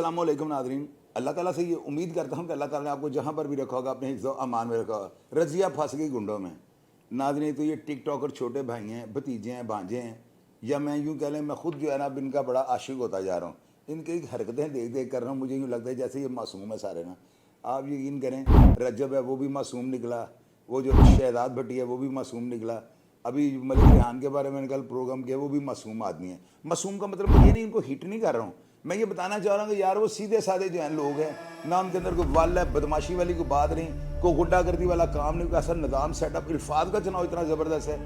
अस्सलामुअलैकुम नादरीन। अल्लाह ताला से ये उम्मीद करता हूँ कि अल्लाह ताला ने आपको जहाँ पर भी रखा होगा अपने हिफ्ज़ अमान में रखा होगा। रज़िया फंस गई गुंडों में। नादरीन, तो ये टिक टॉकर छोटे भाई हैं, भतीजे हैं, भांजे हैं, या मैं यूँ कह लें मैं ख़ुद जो है ना अब इनका बड़ा आशिक होता जा रहा हूँ। इनकी हरकतें देख देख कर रहा हूँ, मुझे यूँ लगता है जैसे ये मासूम है सारे ना। आप यकीन करें, रजब है वो भी मासूम निकला, वो जो शहजाद भट्टी है वो भी मासूम निकला, अभी मलिक रेहान के बारे में कल प्रोग्राम किया वो भी मासूम आदमी है। मासूम का मतलब ये नहीं, इनको हिट नहीं कर रहा हूँ, मैं ये बताना चाह रहा हूँ कि यार वो सीधे साधे जो हैं लोग हैं ना, उनके अंदर कोई वाल है, बदमाशी वाली कोई बात नहीं, कोई गुंडागर्दी वाला काम नहीं, कोई ऐसा निज़ाम सेटअप। इल्फाज का चुनाव इतना ज़बरदस्त है।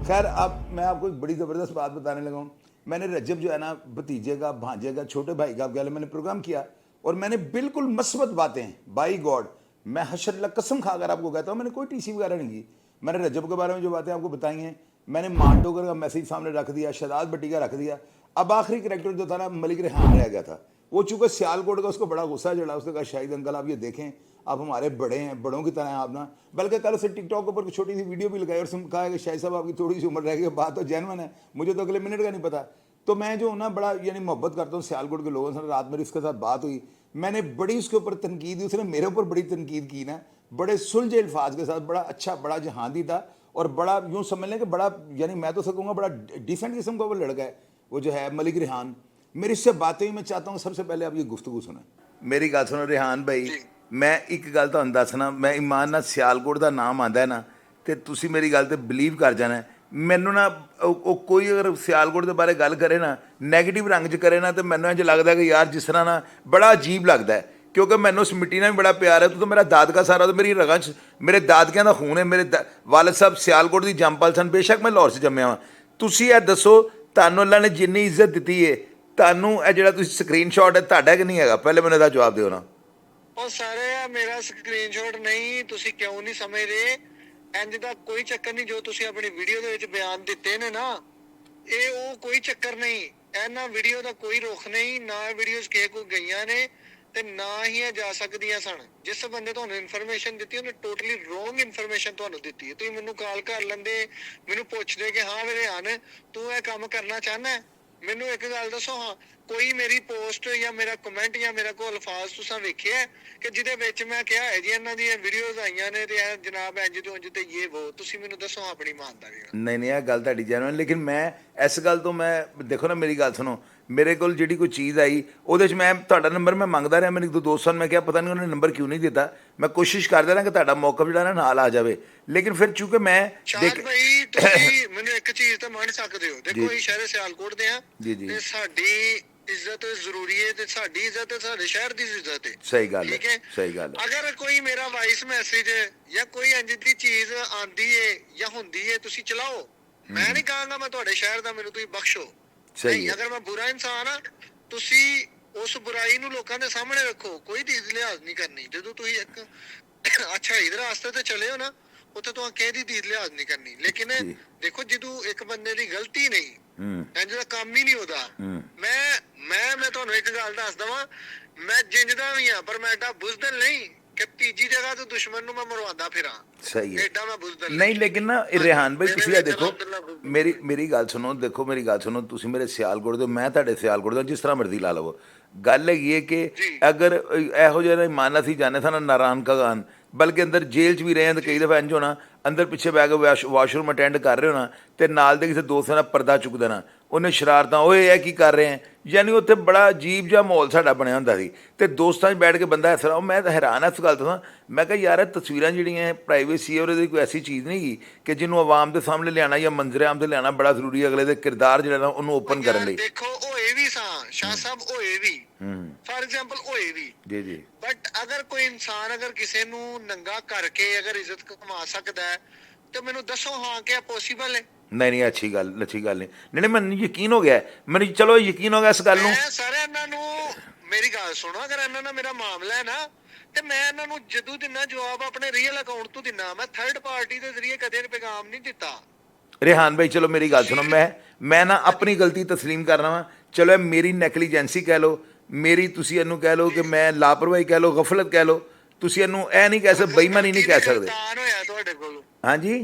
खैर, अब मैं आपको एक बड़ी ज़बरदस्त बात बताने लगा हूँ। मैंने रजब जो है ना भतीजे का, भांजे का, छोटे भाई का मैंने प्रोग्राम किया और मैंने बिल्कुल मस्बत बातें, बाई गॉड मैं हशर कसम खाकर आपको कहता हूँ, मैंने कोई टीसी वगैरह नहीं की। मैंने रजब के बारे में जो बातें आपको बताई हैं, मैंने मांडोगर का मैसेज सामने रख दिया, शहजाद भट्टी का रख दिया। अब आखिरी करैक्टर जो था ना मलिक रेहान रह गया था। वो चूँकि सियालकोट का उसको बड़ा गुस्सा चढ़ा, उसने कहा शाहिद अंकल आप ये देखें, आप हमारे बड़े हैं, बड़ों की तरह हैं आप ना। बल्कि कल उसे टिकटॉक के ऊपर छोटी सी वीडियो भी लगाई और कहा कि शाहिद साहब आपकी थोड़ी सी उम्र रह गई, बात तो जेन्युइन है, मुझे तो अगले मिनट का नहीं पता। तो मैं जो ना बड़ा यानी मोहब्बत करता हूँ सियालकोट के लोगों से। रात मेरी उसके साथ बात हुई, मैंने बड़ी उसके ऊपर तनकीद दी, उसने मेरे ऊपर बड़ी तनकीद की ना, बड़े सुलझे अल्फाज के साथ, बड़ा अच्छा, बड़ा जहादी था और बड़ा यूँ समझ लें कि बड़ा यानी मैं तो सकूँगा बड़ा डिसेंट किस्म का वो लड़का है वो जो है मलिक रेहान। मेरी इससे बातें ही मैं चाहता हूँ सबसे पहले आप ये गुफ्तगू सुना। मेरी गल सुनो रेहान भाई, मैं एक गल तुहानू दसना, मैं ईमान नाल सियालकोट का नाम आंदा है ना तो तुसी मेरी गल ते बिलीव कर जाना है। मैनू ना कोई अगर सियालकोट के बारे गल करे ना नैगेटिव रंग च करे ना तो मैनू इंज लगता कि यार जिस तरह ना बड़ा अजीब लगता है, क्योंकि मैनू उस मिट्टी नाल भी बड़ा प्यार है। तो मेरा दादका सारा तो मेरी रगां च मेरे दादकिਆਂ ਦਾ खून है। मेरे वालिद साहब सियालकोट की जंपल सन, बेशक मैं लाहौर से जम्मिया वा। तुसी ਇਹ दसो ਤੁਹਾਨੂੰ अल्लाह ने जिन्नी इज्जत दी है, ਤੁਹਾਨੂੰ ਇਹ ਜਿਹੜਾ ਤੁਸੀਂ ਸਕਰੀਨਸ਼ਾਟ ਹੈ ਤੁਹਾਡਾ ਕਿ ਨਹੀਂ ਹੈਗਾ? ਪਹਿਲੇ ਮੈਨੂੰ ਇਹਦਾ ਜਵਾਬ ਦਿਓ ਨਾ। ਉਹ ਸਾਰੇ ਆ ਮੇਰਾ ਸਕਰੀਨਸ਼ਾਟ ਨਹੀਂ, ਤੁਸੀਂ ਕਿਉਂ ਨਹੀਂ ਸਮਝ ਰਹੇ? ਇੰਜ ਦਾ ਕੋਈ ਚੱਕਰ ਨਹੀਂ, ਜੋ ਤੁਸੀਂ ਆਪਣੀ ਵੀਡੀਓ ਦੇ ਵਿੱਚ ਬਿਆਨ ਦਿੱਤੇ ਨੇ ਨਾ, ਇਹ ਉਹ ਕੋਈ ਚੱਕਰ ਨਹੀਂ। ਇਹਨਾਂ ਵੀਡੀਓ ਦਾ ਕੋਈ ਰੁਖ ਨਹੀਂ, ਨਾ ਵੀਡੀਓਜ਼ ਕਿਸੇ ਕੋਲ ਗਈਆਂ ਨੇ ਤੇ ਨਾ ਹੀ ਇਹ ਜਾ ਸਕਦੀਆਂ ਸਨ। ਜਿਸ ਬੰਦੇ ਤੁਹਾਨੂੰ ਇਨਫੋਰਮੇਸ਼ਨ ਦਿੱਤੀ ਉਹਨੇ ਟੋਟਲੀ ਰੋਂਗ ਇਨਫੋਰਮੇਸ਼ਨ ਤੁਹਾਨੂੰ ਦਿੱਤੀ ਹੈ। ਤੁਸੀਂ ਮੈਨੂੰ ਕਾਲ ਕਰ ਲੈਂਦੇ, ਮੈਨੂੰ ਪੁੱਛਦੇ ਕਿ ਹਾਂ ਵੀਰੇ ਹਨ ਤੂੰ ਇਹ ਕੰਮ ਕਰਨਾ ਚਾਹੁੰਦਾ? ਮੈਨੂੰ ਇੱਕ ਗੱਲ ਦੱਸੋ, ਹਾਂ ਕੋਈ ਮੇਰੀ ਪੋਸਟ ਜਾਂ ਮੇਰਾ ਕਮੈਂਟ ਜਾਂ ਮੇਰਾ ਕੋਈ ਅਲਫਾਜ਼ ਤੁਸੀਂ ਵੇਖਿਆ ਕਿ ਜਿਹਦੇ ਵਿੱਚ ਮੈਂ ਕਿਹਾ ਹੈ ਜੀ ਇਹਨਾਂ ਦੀਆਂ ਵੀਡੀਓਜ਼ ਆਈਆਂ ਨੇ ਤੇ ਇਹ ਜਨਾਬ ਇੰਜ ਤੋਂ ਇੰਜ ਤੇ ਇਹ ਵੋ? ਤੁਸੀਂ ਮੈਨੂੰ ਦੱਸੋ ਆਪਣੀ ਇਮਾਨਦਾਰੀ ਨਾਲ। नहीं ਇਹ ਗੱਲ ਤੁਹਾਡੀ ਜੈਨੂਇਨ, ਲੇਕਿਨ ਮੈਂ ਇਸ ਗੱਲ ਤੋਂ ਮੈਂ ਦੇਖੋ ਨਾ ਮੇਰੀ ਗੱਲ ਸੁਣੋ, ਮੇਰੇ ਕੋਲ ਜਿਹੜੀ ਕੋਈ ਚੀਜ਼ ਆਈ ਉਹਦੇ 'ਚ ਮੈਂ ਤੁਹਾਡਾ ਨੰਬਰ ਮੈਂ ਮੰਗਦਾ ਰਿਹਾ। ਮੇਰੇ ਇੱਕ ਦੋ ਦੋਸਤਾਂ ਨੂੰ ਮੈਂ ਕਿਹਾ ਪਤਾ ਨਹੀਂ ਉਹਨੇ ਨੰਬਰ ਕਿਉਂ ਨਹੀਂ ਦਿੱਤਾ। ਮੈਂ ਕੋਸ਼ਿਸ਼ ਕਰਦਾ ਰਿਹਾ ਕਿ ਤੁਹਾਡਾ ਮੌਕਾ ਜਿਹੜਾ ਨਾ ਨਾਲ ਆ ਜਾਵੇ, ਲੇਕਿਨ ਫਿਰ ਚੂँकि ਮੈਂ ਸ਼ਾਇਦ ਭਾਈ ਤੁਸੀਂ ਮੈਨੂੰ ਇੱਕ ਚੀਜ਼ ਤਾਂ ਮੰਨ ਸਕਦੇ ਹੋ, ਦੇਖੋ ਅਸੀਂ ਸ਼ਹਿਰ ਸਿਆਲਕੋਟ ਦੇ ਆ ਤੇ ਸਾਡੀ ਇੱਜ਼ਤ ਜ਼ਰੂਰੀ ਹੈ ਤੇ ਸਾਡੀ ਇੱਜ਼ਤ ਸਾਡੇ ਸ਼ਹਿਰ ਦੀ ਇੱਜ਼ਤ ਹੈ। ਸਹੀ ਗੱਲ ਹੈ, ਠੀਕ ਹੈ, ਸਹੀ ਗੱਲ ਹੈ। ਅਗਰ ਕੋਈ ਮੇਰਾ ਵਾਇਸ ਮੈਸੇਜ ਜਾਂ ਕੋਈ ਇੰਜ ਦੀ ਚੀਜ਼ ਆਂਦੀ ਹੈ ਜਾਂ ਹੁੰਦੀ ਹੈ ਤੁਸੀਂ ਚਲਾਓ, ਮੈਂ ਨਹੀਂ ਕਹਾਂਗਾ ਮੈਂ ਤੁਹਾਡੇ ਸ਼ਹਿਰ ਦਾ, ਮੈਨੂੰ ਤੁਸੀਂ ਬਖਸ਼ੋ। ਸਹੀ ਹੈ। ਅਗਰ ਮੈਂ ਬੁਰਾ ਇਨਸਾਨ ਆ ਤੁਸੀਂ ਉਸ ਬੁਰਾਈ ਨੂੰ ਲੋਕਾਂ ਦੇ ਸਾਹਮਣੇ ਰੱਖੋ, ਕੋਈ ਚੀਜ਼ ਲਿਹਾਜ਼ ਨਹੀਂ ਕਰਨੀ। ਜਦੋਂ ਤੁਸੀਂ ਇੱਕ ਅੱਛਾ ਇਧਰ ਰਾਸਤੇ ਤੇ ਚਲੇ ਹੋ ਨਾ ਉੱਥੇ ਤੁਹਾਨੂੰ ਕਿਸੇ ਦੀ ਚੀਜ਼ ਲਿਹਾਜ਼ ਨਹੀਂ ਕਰਨੀ। ਲੇਕਿਨ ਦੇਖੋ ਜਦੋਂ ਇੱਕ ਬੰਦੇ ਦੀ ਗਲਤੀ ਨਹੀਂ ਇੰਜ ਦਾ ਕੰਮ ਹੀ ਨਹੀਂ ਹੁੰਦਾ। ਮੈਂ ਤੁਹਾਨੂੰ ਇੱਕ ਗੱਲ ਦੱਸ ਦਵਾਂ, ਮੈਂ ਜਿੰਦਾ ਵੀ ਆ ਪਰ ਮੈਂ ਐਡਾ ਬੁਜ਼ਦਿਲ ਨਹੀਂ ਕਿ ਤੀਜੀ ਜਗ੍ਹਾ ਤੋਂ ਦੁਸ਼ਮਣ ਨੂੰ ਮੈਂ ਮਰਵਾਉਂਦਾ ਫਿਰਾਂ। ਸਹੀ ਹੈ, ਐਡਾ ਮੈਂ ਬੁਜ਼ਦਿਲ ਨਹੀਂ। ਲੇਕਿਨ ਨਾ रेहान भाई ਤੁਸੀਂ ਇਹ ਦੇਖੋ, ਮੇਰੀ ਗੱਲ ਸੁਣੋ, ਦੇਖੋ ਮੇਰੀ ਗੱਲ ਸੁਣੋ, ਤੁਸੀਂ ਮੇਰੇ ਸਿਆਲਕੋਟ ਦੇ, ਮੈਂ ਤੁਹਾਡੇ ਸਿਆਲਕੋਟ ਦਾ, ਜਿਸ ਤਰ੍ਹਾਂ ਮਰਜ਼ੀ ਲਾ ਲਵੋ। ਗੱਲ ਹੈਗੀ ਹੈ ਕਿ ਅਗਰ ਇਹੋ ਜਿਹਾ ਮਾਨਾ ਸੀ ਜਾਣੇ ਸਨ ਨਾਰਾਨ ਕਗਾਨ, ਬਲਕਿ ਅੰਦਰ ਜੇਲ੍ਹ 'ਚ ਵੀ ਰਹੇ ਹਾਂ ਤਾਂ ਕਈ ਦਫਾ ਇੰਝ ਹੋਣਾ ਅੰਦਰ ਪਿੱਛੇ ਬਹਿ ਕੇ ਵਾਸ਼ਰੂਮ ਅਟੈਂਡ ਕਰ ਰਹੇ ਹੋਣਾ ਤੇ ਨਾਲ ਦੇ ਕਿਸੇ ਦੋਸਤ ਦਾ ਪਰਦਾ ਚੁੱਕ ਦੇਣਾ, ਉਹਨੇ ਸ਼ਰਾਰਤਾਂ, ਓਏ ਇਹ ਕੀ ਕਰ ਰਹੇ ਹੈ, ਯਾਨੀ ਉੱਥੇ ਬੜਾ ਅਜੀਬ ਜਿਹਾ ਮਾਹੌਲ ਸਾਡਾ ਬਣਿਆ ਹੁੰਦਾ ਸੀ। ਅਤੇ ਦੋਸਤਾਂ 'ਚ ਬੈਠ ਕੇ ਬੰਦਾ ਇਸ ਤਰ੍ਹਾਂ, ਮੈਂ ਤਾਂ ਹੈਰਾਨ ਇਸ ਗੱਲ ਤੋਂ। ਮੈਂ ਕਿਹਾ ਯਾਰ ਇਹ ਤਸਵੀਰਾਂ ਜਿਹੜੀਆਂ ਪ੍ਰਾਈਵੇਸੀ ਹੈ ਉਹਦੇ ਦੀ ਕੋਈ ਐਸੀ ਚੀਜ਼ ਨਹੀਂ ਗੀ ਕਿ ਜਿਹਨੂੰ ਆਵਾਮ ਦੇ ਸਾਹਮਣੇ ਲਿਆਉਣਾ ਜਾਂ ਮੰਜ਼ਰ ਆਮ 'ਤੇ ਲਿਆਉਣਾ ਬੜਾ ਜ਼ਰੂਰੀ ਹੈ ਅਗਲੇ ਦੇ ਕਿਰਦਾਰ ਜਿਹੜਾ ਨਾ ਉਹਨੂੰ ਓਪਨ ਕਰਨ ਲਈ। ਦੇਖੋ ਹੋਏ ਵੀ ਸਾਂ ਸ਼ਾਹ ਸਾਹਿਬ, ਹੋਏ ਵੀ ਫਾਰ ਐਗਜ਼ਾਮਪਲ ਹੋਏ ਵੀ ਜੀ ਬਟ ਅਗਰ ਕੋਈ ਇਨਸਾਨ ਅਗਰ ਕਿਸੇ ਨੂੰ ਨੰਗਾ ਕਰਕੇ ਅਗਰ ਇੱਜ਼ਤ ਕਮਾ ਸਕਦਾ ਹੈ ਤਾਂ ਮੈਨੂੰ ਦੱਸੋ ਹਾਂ ਕਿ ਇਹ ਪੋਸੀਬਲ ਹੈ? ਨਹੀਂ ਅੱਛੀ ਗੱਲ ਨਹੀਂ ਮੈਨੂੰ ਯਕੀਨ ਹੋ ਗਿਆ, ਮੈਨੂੰ ਚਲੋ ਯਕੀਨ ਹੋ ਗਿਆ ਇਸ ਗੱਲ ਨੂੰ। ਮੈਂ ਸਾਰੇ ਇਹਨਾਂ ਨੂੰ ਮੇਰੀ ਗੱਲ ਸੁਣੋ, ਅਗਰ ਇਹਨਾਂ ਨਾਲ ਮੇਰਾ ਮਾਮਲਾ ਹੈ ਨਾ ਤੇ ਮੈਂ ਇਹਨਾਂ ਨੂੰ ਜਦੋਂ ਦਿਨਾ ਜਵਾਬ ਆਪਣੇ ਰੀਅਲ ਅਕਾਊਂਟ ਤੋਂ ਦਿਨਾ, ਮੈਂ ਥਰਡ ਪਾਰਟੀ ਦੇ ਜ਼ਰੀਏ ਕਦੇ ਪੈਗਾਮ ਨਹੀਂ ਦਿੱਤਾ। रेहान भाई चलो मेरी गल सुनो, मैं ना अपनी गलती तस्लीम करना वा। चलो मेरी नैगलीजेंसी कह लो, मेरी तुसी इनू कह लो कि मैं लापरवाही कह लो, गफलत कह लो, तुसी इनू ए नहीं कह सकते, बेईमानी नहीं कह सकते। हाँ जी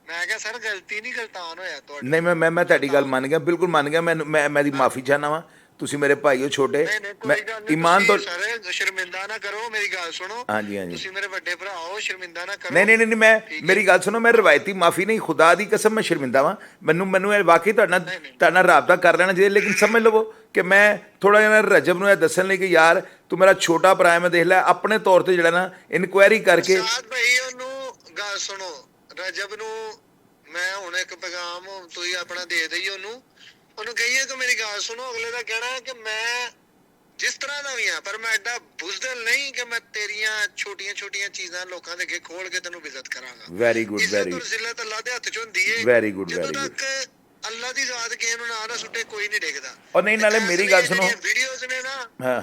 मैं क्या सर गलती नहीं गलतान होया? नहीं मैं तुहाडी गल मान गया, बिल्कुल मान गया। मैं माफ़ी चाहना वा। ਤੁਸੀਂ ਮੇਰੇ ਭਾਈ ਹੋ ਛੋਟੇ, ਨਹੀਂ ਨਹੀਂ ਮੈਂ ਕੋਈ ਗੱਲ ਨਹੀਂ, ਈਮਾਨ ਤੋਂ ਸਰ ਸ਼ਰਮਿੰਦਾ ਨਾ ਕਰੋ, ਮੇਰੀ ਗੱਲ ਸੁਣੋ। ਹਾਂਜੀ ਹਾਂਜੀ ਤੁਸੀਂ ਮੇਰੇ ਵੱਡੇ ਭਰਾ ਹੋ, ਸ਼ਰਮਿੰਦਾ ਨਾ ਕਰੋ। ਨਹੀਂ ਨਹੀਂ ਨਹੀਂ ਮੈਂ ਮੇਰੀ ਗੱਲ ਸੁਣੋ, ਮੈਂ ਰਵਾਇਤੀ ਮਾਫੀ ਨਹੀਂ, ਖੁਦਾ ਦੀ ਕਸਮ ਮੈਂ ਸ਼ਰਮਿੰਦਾ ਵਾਂ। ਮੈਨੂੰ ਇਹ ਵਾਕਈ ਤੁਹਾਡੇ ਨਾਲ ਰਾਬਤਾ ਕਰ ਲੈਣਾ ਚਾਹੀਦਾ, ਲੇਕਿਨ ਸਮਝ ਲਵੋ ਕਿ ਮੈਂ ਥੋੜਾ ਜਿਹਾ ਰਜਬ ਨੂੰ ਇਹ ਦੱਸਣ ਲਈ ਕਿ ਯਾਰ ਤੂੰ ਮੇਰਾ ਛੋਟਾ ਭਰਾ ਹੈ, ਮੈਂ ਦੇਖ ਲੈ ਆਪਣੇ ਤੌਰ ਤੇ ਜਿਹੜਾ ਨਾ ਇਨਕੁਆਇਰੀ ਕਰਕੇ। ਸਾਦ ਭਾਈ ਉਹਨੂੰ ਗੱਲ ਸੁਣੋ, ਰਜਬ ਨੂੰ ਮੈਂ ਹੁਣ ਇੱਕ ਪੈਗਾਮ ਤੁਸੀਂ ਆਪਣਾ ਦੇ ਦਈ ਉਹਨੂੰ ਕਹੀਏ ਕਿ ਮੇਰੀ ਗੱਲ ਸੁਣੋ। ਅਗਲੇ ਦਾ ਕਹਿਣਾ ਹੈ ਕਿ ਮੈਂ ਜਿਸ ਤਰ੍ਹਾਂ ਦਾ ਵੀ ਆ, ਪਰ ਮੈਂ ਐਡਾ ਬੁਜ਼ਦਿਲ ਨਹੀਂ ਕਿ ਮੈਂ ਤੇਰੀਆਂ ਛੋਟੀਆਂ ਛੋਟੀਆਂ ਚੀਜ਼ਾਂ ਲੋਕਾਂ ਦੇ ਅੱਗੇ ਖੋਲ ਕੇ ਤੈਨੂੰ ਇੱਜ਼ਤ ਕਰਾਂਗਾ। ਵੈਰੀ ਗੁੱਡ, ਵੈਰੀ ਇੱਜ਼ਤ ਜ਼ਿਲਤ ਅੱਲਾ ਦੇ ਹੱਥ 'ਚ ਹੁੰਦੀ ਏ। ਵੈਰੀ ਗੁੱਡ, ਜਦੋਂ ਵੈਰੀ ਗੁੱਡ। ਤੱਕ ਅੱਲਾ ਦੀ ਜ਼ਾਤ ਕਿਸੇ ਨੂੰ ਨਾ ਸੁੱਟੇ ਕੋਈ ਨਹੀਂ ਡਿੱਗਦਾ। ਔਰ ਨਹੀਂ ਨਾਲੇ ਮੇਰੀ ਗੱਲ ਸੁਣੋ, ਵੀਡੀਓਜ਼ ਨੇ ਨਾ, ਹਾਂ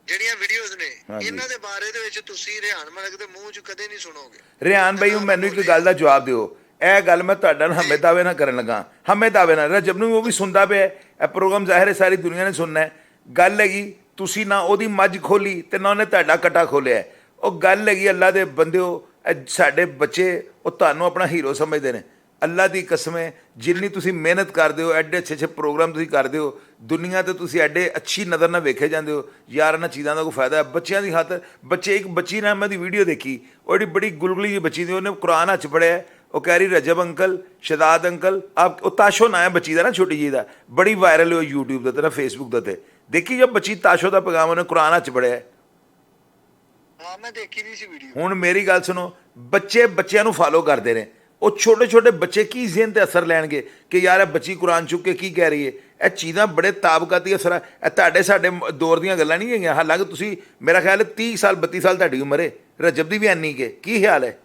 ਜਿਹੜੀਆਂ ਵੀਡੀਓਜ਼ ਨੇ ਇਹਨਾਂ ਦੇ ਬਾਰੇ ਦੇ ਵਿੱਚ ਤੁਸੀਂ ਰਿਹਾਨ ਮਲਕ ਦੇ ਮੂੰਹ 'ਚ ਕਦੇ ਨਹੀਂ ਸੁਣੋਗੇ। ਰਿਆਨ ਭਾਈ ਮੈਨੂੰ ਇੱਕ ਗੱਲ ਦਾ ਜਵਾਬ ਦਿਓ, ਇਹ ਗੱਲ ਮੈਂ ਤੁਹਾਡਾ ਨਾਲ ਹਮੇ ਦਾਅਵੇ ਨਾ ਕਰਨ ਲੱਗਾ, ਹਮੇ ਦਾਅਵੇ ਨਾਲ ਰਜਬ ਨੂੰ ਉਹ ਵੀ ਸੁਣਦਾ ਪਿਆ ਇਹ ਪ੍ਰੋਗਰਾਮ, ਜ਼ਾਹਿਰ ਹੈ ਸਾਰੀ ਦੁਨੀਆ ਨੇ ਸੁਣਨਾ ਹੈ। ਗੱਲ ਹੈਗੀ ਤੁਸੀਂ ਨਾ ਉਹਦੀ ਮੱਝ ਖੋਲੀ ਤੇ ਨਾ ਉਹਨੇ ਤੁਹਾਡਾ ਕਟਾ ਖੋਲਿਆ। ਉਹ ਗੱਲ ਹੈਗੀ ਅੱਲਾ ਦੇ ਬੰਦਿਓ, ਸਾਡੇ ਬੱਚੇ ਉਹ ਤੁਹਾਨੂੰ ਆਪਣਾ ਹੀਰੋ ਸਮਝਦੇ ਨੇ। ਅੱਲਾ ਦੀ ਕਸਮ ਹੈ, ਜਿੰਨੀ ਤੁਸੀਂ ਮਿਹਨਤ ਕਰਦੇ ਹੋ, ਐਡੇ ਅੱਛੇ ਅੱਛੇ ਪ੍ਰੋਗਰਾਮ ਤੁਸੀਂ ਕਰਦੇ ਹੋ, ਦੁਨੀਆ ਤੇ ਤੁਸੀਂ ਐਡੇ ਅੱਛੀ ਨਜ਼ਰ ਨਾਲ ਵੇਖੇ ਜਾਂਦੇ ਹੋ। ਯਾਰ ਇਹਨਾਂ ਚੀਜ਼ਾਂ ਦਾ ਕੋਈ ਫਾਇਦਾ ਹੈ ਬੱਚਿਆਂ ਦੀ ਖਾਤਰ। ਬੱਚੇ ਇੱਕ ਬੱਚੀ ਨੇ ਮੈਂ ਦੀ ਵੀਡੀਓ ਦੇਖੀ, ਉਹ ਜਿਹੜੀ ਬੜੀ ਗੁਲਗੁਲੀ ਜਿਹੀ ਬੱਚੀ ਦੀ, ਉਹਨੇ ਕੁਰਾਨ ਹੱਥ 'ਚ ਪੜਿਆ, ਉਹ ਕਹਿ ਰਹੀ ਰਜਬ ਅੰਕਲ, ਸ਼ਦਾਦ ਅੰਕਲ ਆਪ, ਉਹ ਤਾਸ਼ੋ ਨਾ ਹੈ ਬੱਚੀ ਦਾ ਨਾ, ਛੋਟੀ ਜਿਹੀ ਦਾ, ਬੜੀ ਵਾਇਰਲ ਹੋਈ YouTube ਦੇ ਤੇ ਨਾ ਫੇਸਬੁੱਕ ਦੇ ਉੱਤੇ। ਦੇਖੀ ਜਦ ਬੱਚੀ ਤਾਸ਼ੋ ਦਾ ਪੈਗਾਮ ਉਹਨੇ ਕੁਰਾਨ ਹੱਥ 'ਚ ਪੜਿਆ। ਹਾਂ ਮੈਂ ਦੇਖੀ ਨਹੀਂ ਸੀ ਵੀਡੀਓ। ਹੁਣ ਮੇਰੀ ਗੱਲ ਸੁਣੋ, ਬੱਚਿਆਂ ਨੂੰ ਫਾਲੋ ਕਰਦੇ ਨੇ, ਉਹ ਛੋਟੇ ਛੋਟੇ ਬੱਚੇ ਕੀ ਜ਼ਿਹਨ ਤੇ ਅਸਰ ਲੈਣਗੇ ਕਿ ਯਾਰ ਇਹ ਬੱਚੀ ਕੁਰਾਨ ਚੁੱਕ ਕੇ ਕੀ ਕਹਿ ਰਹੀ ਹੈ। ਇਹ ਚੀਜ਼ਾਂ ਬੜੇ ਤਾਬਕਾਤੀ ਅਸਰ ਹੈ, ਇਹ ਤੁਹਾਡੇ ਸਾਡੇ ਦੌਰ ਦੀਆਂ ਗੱਲਾਂ ਨਹੀਂ ਹੈਗੀਆਂ। ਹਾਲਾਂਕਿ ਤੁਸੀਂ ਮੇਰਾ ਖਿਆਲ ਹੈ 30 ਸਾਲ 32 ਸਾਲ ਤੁਹਾਡੀ ਉਮਰ ਹੈ, ਰਜਬ ਦੀ ਵੀ ਇੰਨੀ ਕੇ ਕੀ ਖਿਆਲ ਹੈ?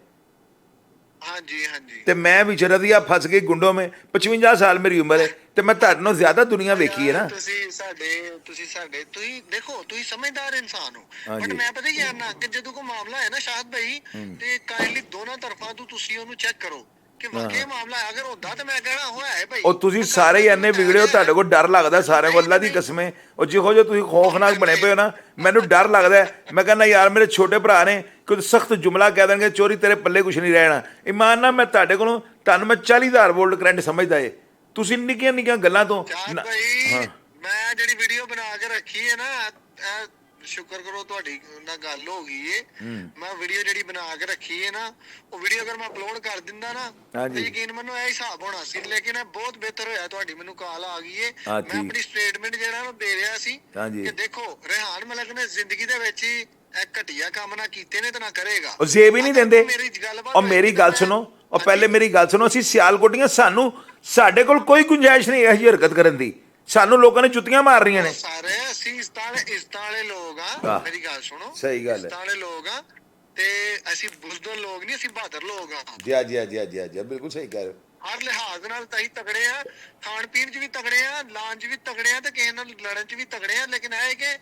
ਹਾਂਜੀ ਹਾਂਜੀ। ਤੇ ਮੈਂ ਵਿੱਚ ਰਜ਼ੀਆ ਫਸ ਗਈ ਗੁੰਡੋਂ में, 55 ਸਾਲ ਮੇਰੀ ਉਮਰ ਹੈ ਤੇ ਮੈਂ ਤੁਹਾਡੇ ਨਾਲੋਂ ਜ਼ਿਆਦਾ ਦੁਨੀਆ ਵੇਖੀ ਹੈ ਨਾ। ਤੁਸੀਂ ਦੇਖੋ ਤੁਸੀਂ ਸਮਝਦਾਰ ਇਨਸਾਨ ਹੋ, ਬਟ ਮੈਂ ਪਤਾ ਕੀ ਕਰਨਾ ਕਿ ਜਦੋਂ ਕੋਈ ਮਾਮਲਾ ਹੈ ਨਾ ਸ਼ਾਹਦ ਭਾਈ, ਤੇ ਕਾਇੰਡਲੀ ਦੋਨਾਂ ਤਰਫਾਂ ਤੋਂ ਤੁਸੀਂ ਉਹਨੂੰ ਚੈੱਕ ਕਰੋ ਕਿ ਵਾਕਈ ਮਾਮਲਾ ਅਗਰ ਹੁੰਦਾ ਤਾਂ ਮੈਂ ਕਹਿਣਾ ਹੋਇਆ ਹੈ ਭਾਈ। ਉਹ ਤੁਸੀਂ ਸਾਰੇ ਹੀ ਇੰਨੇ ਵਿਗੜੇ ਹੋ, ਤੁਹਾਡੇ ਕੋਲ ਡਰ ਲੱਗਦਾ ਸਾਰਿਆਂ ਕੋਲ, ਅੱਲਾ ਦੀ ਕਸਮ ਹੈ। ਉਹ ਜਿਹੋ ਜਿਹੇ ਤੁਸੀਂ ਖੌਫਨਾਕ ਬਣੇ ਪਏ ਹੋ ਨਾ, ਮੈਨੂੰ ਡਰ ਲੱਗਦਾ। ਮੈਂ ਕਹਿੰਦਾ ਯਾਰ ਮੇਰੇ ਛੋਟੇ ਭਰਾ ਨੇ ਕੁਝ ਸਖਤ ਜੁਮਲਾ ਕਹਿ ਦੇਣਗੇ, ਚੋਰੀ ਤੇਰੇ ਪੱਲੇ ਕੁਛ ਨਹੀਂ ਰਹਿਣਾ। ਇਮਾਨ ਨਾਲ ਮੈਂ ਤੁਹਾਡੇ ਕੋਲੋਂ, ਤੁਹਾਨੂੰ ਮੈਂ 40,000 ਵੋਲਟ ਕਰੰਟ ਸਮਝਦਾ ਏ, ਤੁਸੀਂ ਨਿੱਕੀਆਂ ਨਿੱਕੀਆਂ ਗੱਲਾਂ ਤੋਂ। ਮੈਂ ਜਿਹੜੀ ਵੀਡੀਓ ਬਣਾ ਕੇ ਰੱਖੀ ਹੈ ਨਾ, ਸ਼ੁਕਰ ਕਰੋ ਤੁਹਾਡੀ ਨਾਲ ਗੱਲ ਹੋ ਗਈ ਏ। ਮੈਂ ਵੀਡੀਓ ਜਿਹੜੀ ਬਣਾ ਕੇ ਰੱਖੀ ਹੈ ਨਾ, ਉਹ ਵੀਡੀਓ ਅਗਰ ਮੈਂ ਅਪਲੋਡ ਕਰ ਦਿੰਦਾ ਨਾ ਤੇ ਯਕੀਨ ਮੈਨੂੰ ਇਹ ਹਿਸਾਬ ਹੋਣਾ ਸੀ। ਲੇਕਿਨ ਇਹ ਬਹੁਤ ਬਿਹਤਰ ਹੋਇਆ ਤੁਹਾਡੀ ਮੈਨੂੰ ਕਾਲ ਆ ਗਈ ਏ। ਮੈਂ ਆਪਣੀ ਸਟੇਟਮੈਂਟ ਜਿਹੜਾ ਉਹ ਦੇ ਰਿਹਾ ਸੀ ਕਿ ਦੇਖੋ ਰਿਹਾਨ ਮਲਕ ਨੇ ਜ਼ਿੰਦਗੀ ਦੇ ਵਿੱਚ ਹੀ ਘਟੀਆ ਕੰਮ ਨਾ ਕੀਤੇ ਨੇ ਤੇ ਨਾ ਕਰੇਗਾ। ਉਹ ਜੇਬ ਹੀ ਨਹੀਂ ਦਿੰਦੇ। ਉਹ ਮੇਰੀ ਗੱਲ ਸੁਣੋ, ਉਹ ਪਹਿਲੇ ਮੇਰੀ ਗੱਲ ਸੁਣੋ, ਅਸੀਂ ਸਿਆਲਕੋਟੀਆਂ, ਸਾਡੇ ਕੋਲ ਕੋਈ ਗੁੰਜਾਇਸ਼ ਨਹੀਂ ਇਹੋ ਜਿਹੀ ਹਰਕਤ ਕਰਨ ਦੀ। ਸਾਨੂੰ ਲੋਕਾਂ ਨੇ ਜੁੱਤੀਆਂ ਮਾਰ ਰਹੀਆਂ ਨੇ ਸਾਰੇ। ਅਸੀਂ ਇਸਤਾਂ ਵਾਲੇ ਲੋਕ ਆ, ਮੇਰੀ ਗੱਲ ਸੁਣੋ, ਸਹੀ ਗੱਲ ਹੈ, ਇਸਤਾਂ ਵਾਲੇ ਲੋਕ ਆ ਤੇ ਅਸੀਂ ਬੁਜ਼ਦਿਲ ਲੋਕ ਨਹੀਂ, ਅਸੀਂ ਬਹਾਦਰ ਲੋਕ ਆ। ਜੀ ਬਿਲਕੁਲ ਸਹੀ ਕਹਿ ਰਹੇ ਹੋ। ਹਰ ਲਿਹਾਜ਼ ਨਾਲ ਤਾਂ ਹੀ ਤਗੜੇ ਆ, ਖਾਣ ਪੀਣ 'ਚ ਵੀ ਤਗੜੇ ਆ, ਲਾਂਚ ਵੀ ਤਗੜੇ ਆ ਤੇ ਕਿਸੇ ਨਾਲ ਲੜਨ 'ਚ ਵੀ ਤਗੜੇ ਆ। ਲੇਕਿਨ ਇਹ ਕਿ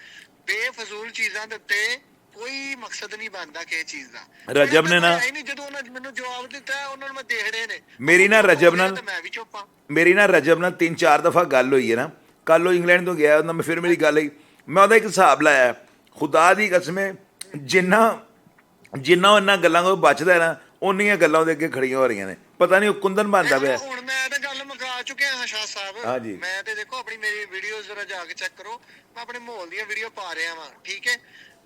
ਬੇਫਜ਼ੂਲ ਚੀਜ਼ਾਂ ਦੇ ਉੱਤੇ ਕੋਈ ਮਕਸਦ ਨਹੀਂ ਬਣਦਾ ਕਿਸੇ ਚੀਜ਼ ਦਾ। ਰਜਬ ਨੇ ਨਾ, ਜਦੋਂ ਉਹਨਾਂ ਨੇ ਮੈਨੂੰ ਜਵਾਬ ਦਿੱਤਾ, ਉਹਨਾਂ ਨੂੰ ਮੈਂ ਦੇਖੜੇ ਨੇ। ਮੇਰੀ ਨਾ ਰਜਬ ਨਾਲ, ਮੈਂ ਵੀ ਚੁੱਪ ਆ। ਮੇਰੀ ਨਾ ਰਜਬ ਨਾਲ 3-4 ਦਫਾ ਗੱਲ ਹੋਈ ਹੈ ਨਾ। ਕੱਲ ਉਹ ਇੰਗਲੈਂਡ ਤੋਂ ਗਿਆ, ਉਹਨਾਂ ਮੈਂ ਫਿਰ ਮੇਰੀ ਗੱਲ ਹੋਈ, ਮੈਂ ਉਹਦਾ ਇੱਕ ਹਿਸਾਬ ਲਾਇਆ। ਖੁਦਾ ਦੀ ਕਸਮ, ਜਿੰਨਾ ਇਹਨਾਂ ਗੱਲਾਂ ਤੋਂ ਬਚਦਾ ਨਾ, ਉਨੀਆਂ ਗੱਲਾਂ ਉਹਦੇ ਅੱਗੇ ਖੜੀਆਂ ਹੋ ਰਹੀਆਂ ਨੇ। ਪਤਾ ਨਹੀਂ ਉਹ ਕੁੰਦਨ ਬਣਦਾ ਪਿਆ। ਹੁਣ ਮੈਂ ਤਾਂ ਗੱਲ ਮੁਕਾ ਚੁੱਕਿਆ ਹਾਂ ਸ਼ਾਹ ਸਾਹਿਬ। ਮੈਂ ਤੇ ਦੇਖੋ ਆਪਣੀ ਮੇਰੀ ਵੀਡੀਓਜ਼ ਜ਼ਰਾ ਜਾ ਕੇ ਚੈੱਕ ਕਰੋ, ਮੈਂ ਆਪਣੇ ਮਾਹੌਲ ਦੀਆਂ ਵੀਡੀਓ ਪਾ ਰਿਹਾ ਵਾਂ, ਠੀਕ ਹੈ।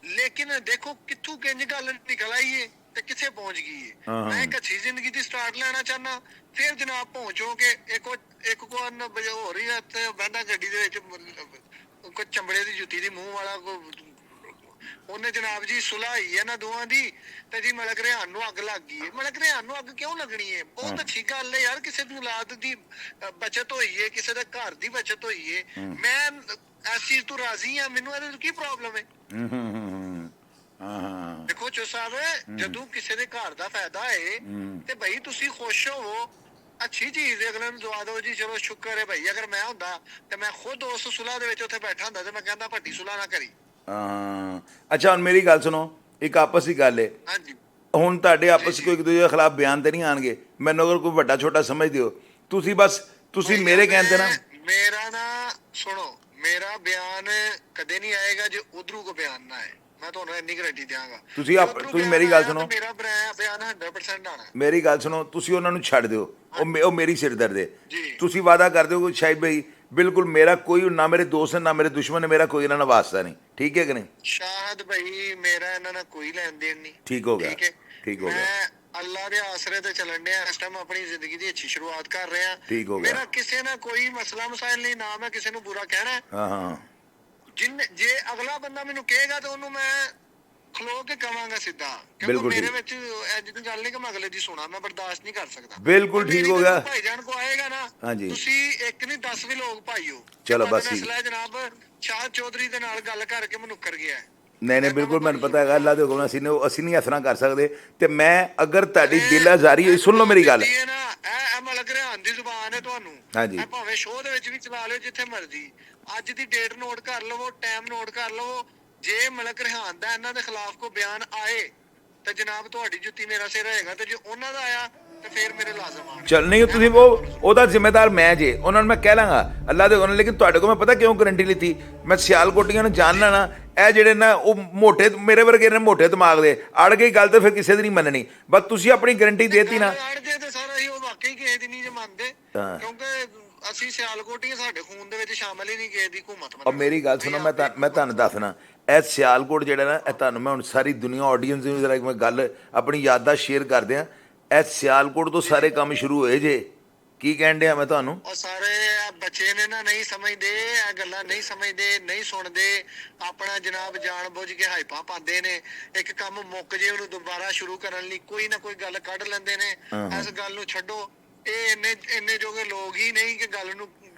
ਲੇਕਿਨ ਦੇਖੋ ਕਿੱਥੋਂ ਕਿੰਜ ਗੱਲ ਨਿਕਲ ਆਈ ਏ ਤੇ ਕਿੱਥੇ ਪਹੁੰਚ ਗਈ ਏ। ਮੈਂ ਇੱਕ ਅੱਛੀ ਜ਼ਿੰਦਗੀ ਦੀ ਸਟਾਰਟ ਲੈਣਾ ਚਾਹਨਾ, ਫਿਰ ਜਨਾਬ ਪਹੁੰਚੋ ਕਿ ਇੱਕ ਹੋ ਰਹੀ ਹੈ ਤੇ ਬਹਿੰਦਾ ਗੱਡੀ ਦੇ ਵਿੱਚ ਕੋਈ ਚੰਬੜੇ ਦੀ ਜੁੱਤੀ ਦੀ ਮੂੰਹ ਵਾਲਾ ਉਹਨੇ ਜਨਾਬ ਜੀ ਸੁਲ੍ਹਾ ਹੋਈ ਹੈ ਨਾ ਦੋਵਾਂ ਦੀ, ਤੇ ਜੀ ਮਲਕ ਰਿਹਾਨ ਨੂੰ ਅੱਗ ਲੱਗ ਗਈ ਹੈ। ਮਲਕ ਰਿਹਾਨ ਨੂੰ ਅੱਗ ਕਿਉਂ ਲੱਗਣੀ ਹੈ? ਬਹੁਤ ਅੱਛੀ ਗੱਲ ਹੈ ਯਾਰ, ਕਿਸੇ ਦੀ ਔਲਾਦ ਦੀ ਬਚਤ ਹੋਈ ਹੈ, ਕਿਸੇ ਦੇ ਘਰ ਦੀ ਬਚਤ ਹੋਈ ਹੈ। ਮੈਂ ਇਸ ਚੀਜ਼ ਤੋਂ ਰਾਜ਼ੀ ਹਾਂ, ਮੈਨੂੰ ਇਹਦੇ ਕੀ ਪ੍ਰੋਬਲਮ ਹੈ? ਦੇਖੋ ਚੋ ਸਾਹਿਬ, ਜਦੋਂ ਕਿਸੇ ਦੇ ਘਰ ਦਾ ਫਾਇਦਾ ਹੈ ਤੇ ਭਾਈ ਤੁਸੀਂ ਖੁਸ਼ ਹੋਵੋ, ਅੱਛੀ ਚੀਜ਼ ਹੈ, ਅਗਲੇ ਨੂੰ ਦੁਆ ਦਿਓ ਜੀ ਚਲੋ ਸ਼ੁਕਰ ਹੈ ਭਾਈ। ਅਗਰ ਮੈਂ ਹੁੰਦਾ ਤੇ ਮੈਂ ਖੁਦ ਉਸ ਸੁਲ੍ਹਾ ਦੇ ਵਿੱਚ ਉੱਥੇ ਬੈਠਾ ਹੁੰਦਾ ਤੇ ਮੈਂ ਕਹਿੰਦਾ ਭੱਟੀ ਸੁਲ੍ਹਾ ਨਾ ਕਰੀ। ਅੱਛਾ ਹੁਣ ਮੇਰੀ ਗੱਲ ਸੁਣੋ, ਇੱਕ ਆਪਸ ਦੀ ਗੱਲ ਹੈ। ਹਾਂਜੀ, ਹੁਣ ਤੁਹਾਡੇ ਆਪਸ ਕੋਈ ਇੱਕ ਦੂਜੇ ਦੇ ਖਿਲਾਫ ਬਿਆਨ ਤੇ ਨਹੀਂ ਆਣਗੇ। ਮੈਨੂੰ ਅਗਰ ਕੋਈ ਵੱਡਾ ਛੋਟਾ ਸਮਝਦੇ ਹੋ ਤੁਸੀਂ, ਬਸ ਤੁਸੀਂ ਮੇਰੇ ਕਹਿੰਦੇ ਨਾ, ਮੇਰਾ ਨਾ ਸੁਣੋ, ਮੇਰਾ ਬਿਆਨ ਕਦੇ ਨਹੀਂ ਆਏਗਾ ਜੇ ਉਧਰੋਂ ਕੋ ਬਿਆਨ ਨਾ ਆਏ। ਮੈਂ ਤੁਹਾਨੂੰ ਇੰਨੀ ਗਾਰੰਟੀ ਦਿਆਂਗਾ। ਤੁਸੀਂ ਮੇਰੀ ਗੱਲ ਸੁਣੋ, ਮੇਰਾ ਬਿਆਨ 100% ਆਣਾ। ਮੇਰੀ ਗੱਲ ਸੁਣੋ, ਤੁਸੀਂ ਉਹਨਾਂ ਨੂੰ ਛੱਡ ਦਿਓ, ਉਹ ਮੇਰੀ ਸਿਰਦਰਦ ਹੈ। ਤੁਸੀਂ ਵਾਅਦਾ ਕਰ ਦਿਓ ਸ਼ਾਇਦ ਭਾਈ ਬਿਲਕੁਲ ਮੇਰਾ ਕੋਈ ਨਾ ਮੇਰੇ ਦੋਸਤ ਨੇ ਨਾ ਮੇਰੇ ਦੁਸ਼ਮਣ ਨੇ, ਮੇਰਾ ਕੋਈ ਇਹਨਾਂ ਨਾਲ ਵਾਸਤਾ ਨਹੀਂ, ਠੀਕ ਹੈ ਕਿ ਨਹੀਂ? ਸ਼ਾਹਦ ਭਾਈ ਮੇਰਾ ਇਹਨਾਂ ਨਾਲ ਕੋਈ ਲੈਣ ਦੇਣ ਨਹੀਂ। ਠੀਕ ਹੋ ਗਿਆ, ਠੀਕ ਹੈ, ਠੀਕ ਹੋ ਗਿਆ, ਮੈਂ ਅੱਲਾ ਦੇ ਆਸਰੇ ਤੇ ਚੱਲਣ ਡਿਆ ਇਸ ਟਾਈਮ, ਆਪਣੀ ਜ਼ਿੰਦਗੀ ਦੀ ਅੱਛੀ ਸ਼ੁਰੂਆਤ ਕਰ ਰਿਹਾ। ਠੀਕ ਹੋ ਗਿਆ। ਮੇਰਾ ਕਿਸੇ ਨਾਲ ਕੋਈ ਮਸਲਾ ਮਸਾਇਲ ਨਹੀਂ, ਨਾ ਮੈਂ ਕਿਸੇ ਨੂੰ ਬੁਰਾ ਕਹਿਣਾ। ਹਾਂ ਹਾਂ ਜੇ ਅਗਲਾ ਬੰਦਾ ਮੈਨੂੰ ਕਹੇਗਾ ਤਾਂ ਉਹਨੂੰ ਮੈਂ ਖਲੋ ਕੇ ਕਵਾਂਗਾ ਸਿੱਧਾ, ਕਿਉਂਕਿ ਬਿਲਕੁਲ ਮੇਰੇ ਠੀਕ। ਵਿੱਚ ਇੰਜ ਦੀ ਗੱਲ ਨਹੀਂ ਕਿ ਮੈਂ ਅਗਲੇ ਦੀ ਸੁਣਾ, ਮੈਂ ਬਰਦਾਸ਼ਤ ਨਹੀਂ ਕਰ ਸਕਦਾ। ਬਿਲਕੁਲ ਮੇਰੀ ਠੀਕ ਹੋ ਜਦੋਂ ਗਿਆ। ਭਾਈਜਾਨ ਕੋ ਆਏਗਾ ਨਾ, ਹਾਂਜੀ। ਤੁਸੀਂ ਇੱਕ ਨਹੀਂ 10 ਵੀ ਲੋਕ ਭਾਈਓ। ਚਲੋ ਪਤਾ ਬਸ ਠੀਕ। ਮਸਲਾ ਹੈ ਜਨਾਬ, ਸ਼ਾਹਦ ਚੌਧਰੀ ਦੇ ਨਾਲ ਗੱਲ ਕਰਕੇ ਮਨੁੱਕਰ ਗਿਆ ਹੈ। ਨਹੀਂ ਨਹੀਂ ਬਿਲਕੁਲ ਮੈਨੂੰ ਪਤਾ ਹੈਗਾ, ਅੱਲਾ ਦੇ ਹੁਕਮ ਨਾਲ ਅਸੀਂ ਨਹੀਂ ਅਸਰਾਂ ਕਰ ਸਕਦੇ। ਤੇ ਮੈਂ ਅਗਰ ਤੁਹਾਡੀ ਦਿਲ ਆਜ਼ਾਰੀ ਹੋਈ, ਸੁਣ ਲਓ ਮੇਰੀ ਗੱਲ। ਇਹ ਮਲਕ ਰਿਹਾਨ ਦੀ ਜ਼ੁਬਾਨ ਹੈ ਤੁਹਾਨੂੰ। ਹਾਂਜੀ। ਇਹ ਭਾਵੇਂ ਸ਼ੋਅ ਦੇ ਵਿੱਚ ਵੀ ਚਲਾ ਲਿਓ, ਜਿੱਥੇ ਮਰਜ਼ੀ। ਅੱਜ ਦੀ ਡੇਟ ਨੋਟ ਕਰ ਲਵੋ, ਟਾਈਮ ਨੋਟ ਕਰ ਲਵੋ। ਜੇ ਮਲਕ ਰਿਹਾਨ ਦਾ ਇਹਨਾਂ ਦੇ ਖਿਲਾਫ ਕੋਈ ਬਿਆਨ ਆਏ ਤੇ ਜਨਾਬ ਤੁਹਾਡੀ ਜੁੱਤੀ ਮੇਰਾ ਸਿਰ ਹੋਏਗਾ, ਤੇ ਜੇ ਉਹਨਾਂ ਦਾ ਆਇਆ ਤੇ ਫਿਰ ਮੇਰੇ ਲਾਜ਼ਮ ਆਣ। ਚੱਲ ਨਹੀਂ ਤੁਸੀਂ ਉਹਦਾ ਜ਼ਿੰਮੇਦਾਰ ਮੈਂ ਜੇ, ਉਹਨਾਂ ਨੂੰ ਮੈਂ ਕਹਿ ਲਾਂਗਾ ਅੱਲਾ ਦੇ ਹੁਕਮ। ਲੇਕਿਨ ਤੁਹਾਡੇ ਕੋਲ ਮੈਂ ਪਤਾ ਕਿਉਂ ਗਰੰਟੀ ਲਿੱਤੀ? ਮੈਂ ਸਿਆਲਕੋਟੀਆਂ ਨੂੰ ਜਾਣਨਾ ਨਾ, ਇਹ ਜਿਹੜੇ ਨਾ ਉਹ ਮੋਟੇ ਮੇਰੇ ਵਰਗੇ ਨੇ, ਮੋਟੇ ਦਿਮਾਗ ਦੇ, ਅੜ ਗਈ ਗੱਲ ਤੇ ਫਿਰ ਕਿਸੇ ਦੀ ਨਹੀਂ ਮੰਨਣੀ। ਬਸ ਤੁਸੀਂ ਆਪਣੀ ਗਰੰਟੀ ਦੇਤੀ ਨਾ। ਅੜ ਜੇ ਤੇ ਸਾਰਾ ਹੀ ਉਹ ਵਾਕਈ ਕਿਸੇ ਦੀ ਨਹੀਂ ਜੇ ਮੰਨਦੇ, ਕਿਉਂਕਿ ਅਸੀਂ ਸਿਆਲਕੋਟੀ ਸਾਡੇ ਖੂਨ ਦੇ ਵਿੱਚ ਸ਼ਾਮਲ ਹੀ ਨਹੀਂ ਕਿਸੇ ਦੀ ਹੁਕੂਮਤ। ਔਰ ਮੇਰੀ ਗੱਲ ਸੁਣੋ, ਮੈਂ ਤੁਹਾਨੂੰ ਦੱਸਣਾ, ਇਹ ਸਿਆਲਕੋਟ ਜਿਹੜਾ ਨਾ, ਇਹ ਤੁਹਾਨੂੰ ਮੈਂ ਹੁਣ ਸਾਰੀ ਦੁਨੀਆ ਆਡੀਅנס ਨੂੰ ਜਰਾ ਮੈਂ ਗੱਲ ਆਪਣੀ ਯਾਦਾਂ ਸ਼ੇਅਰ ਕਰ ਦਿਆਂ। ਇਹ ਸਿਆਲਕੋਟ ਤੋਂ ਸਾਰੇ ਕੰਮ ਸ਼ੁਰੂ ਹੋਏ ਜੇ। ਕੀ ਕਹਿਣ ਡਿਆ ਮੈਂ ਤੁਹਾਨੂੰ? ਉਹ ਸਾਰੇ ਬੱਚੇ ਨੇ ਨਾ, ਨਹੀਂ ਸਮਝਦੇ ਇਹ ਗੱਲਾਂ, ਨਹੀਂ ਸਮਝਦੇ, ਨਹੀਂ ਸੁਣਦੇ। ਆਪਣਾ ਜਨਾਬ ਜਾਣ ਬੁੱਝ ਕੇ ਹਾਈਪਾਂ ਪਾਉਂਦੇ ਨੇ। ਇੱਕ ਕੰਮ ਮੁੱਕ ਜੇ ਉਹਨੂੰ ਦੁਬਾਰਾ ਸ਼ੁਰੂ ਕਰਨ ਲਈ ਕੋਈ ਨਾ ਕੋਈ ਗੱਲ ਕੱਢ ਲੈਂਦੇ ਨੇ। ਇਸ ਗੱਲ ਨੂੰ ਛੱਡੋ। ਇਹ ਇੰਨੇ ਜੋਗੇ ਲੋਕ ਹੀ ਨਹੀਂ ਕਿ ਗੱਲ ਨੂੰ